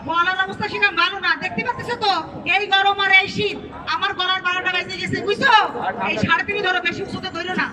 গলার অবস্থা সেটা ভালো না, দেখতে পাচ্ছ তো এই গরম আর এই শীত আমার গলার 12টা বেজে গেছে বুঝছো। এই 3.5 ধরো, বেশি উঁচুতে ধরো না।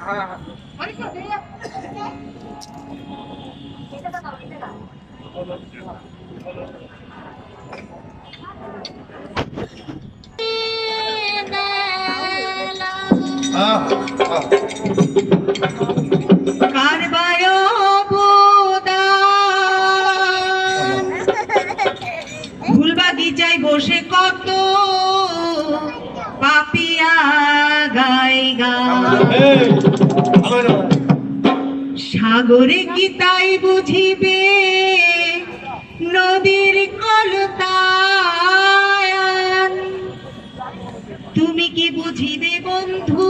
ফুল বাগিচায় বসে কত পাপিয়া গাই গান, সাগরে কি তাই বুঝিবে নদীর কলতান, তুমি কি বুঝিবে বন্ধু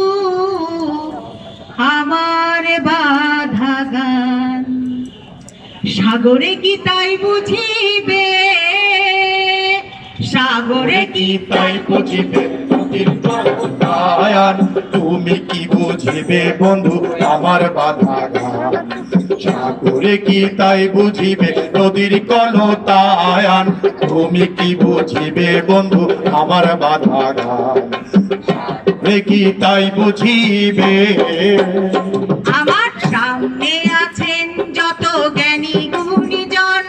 আমার বাধা গান, সাগরে কি তাই বুঝিবে, সাগরে কি তাই বুঝিবে নদীর কলতান, তুমি কি বুঝিবে বন্ধু আমার বাধা গান, সাগরে কি তাই বুঝিবে নদীর কলতান, তুমি কি বুঝিবে বন্ধু আমার বাধা গান, সাগরে কি তাই বুঝিবে। আমার সামনে আছেন যত জ্ঞানী গুণীজন,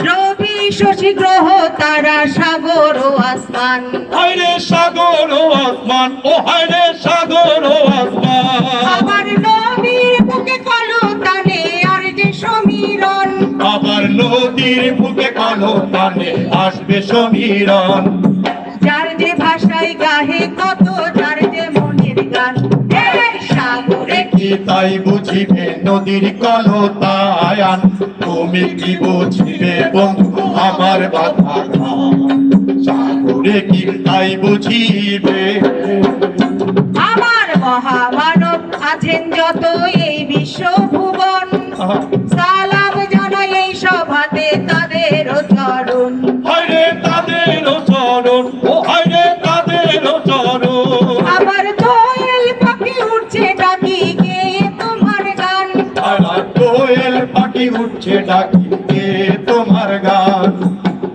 রবি শশী গ্রহ তারা সাগর ও আসমান, হায়রে সাগর ও আসমান, ও হায়রে সাগর ও আসমান, আবার নদীর বুকে কলতানে আর যে সমীরণ, আবার নদীর বুকে কলতানে আসবে সমীরণ, যার যে ভাষায় গাহে কত যার যে মনের গান, এই সাগরে কি তাই বুঝিবে নদীর কলতান, তুমি কি বুঝিবে বন্ধু আমার বাধা গান, সাগরে কি তাই বুঝিবে। আমার মহামানব আছেন যত এই বিশ্ব ভুবন, সালাম জানাই এই সভাতে তাদের চরণ, হায়রে তাদের চরণ, ও হায়রে তাদের চরণ, আবার দোয়েল পাখি উঠছে ডাকি গে তোমার গান, আর কোয়েল পাখি উঠছে ডাকি গে তোমার গান,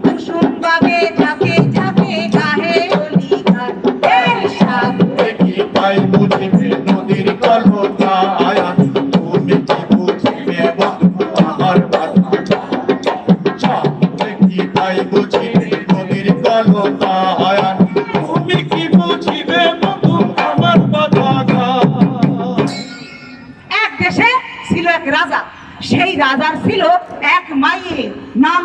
কুসুম বাগে ঝাঁকে ঝাঁকে গাহে অলি গান, এই সাগরে কি তাই বুঝিবে নদীর কলতান, তুমি কি বুঝিবে বন্ধু আমার বাধা গান, সাগরে কি তাই বুঝিবে নদীর কলতান, তুমি কি বুঝিবে বন্ধু আমার বাধা গান। এক দেশে ছিল এক রাজা, সেই রাজার ছিল এক মাইয়ে, নাম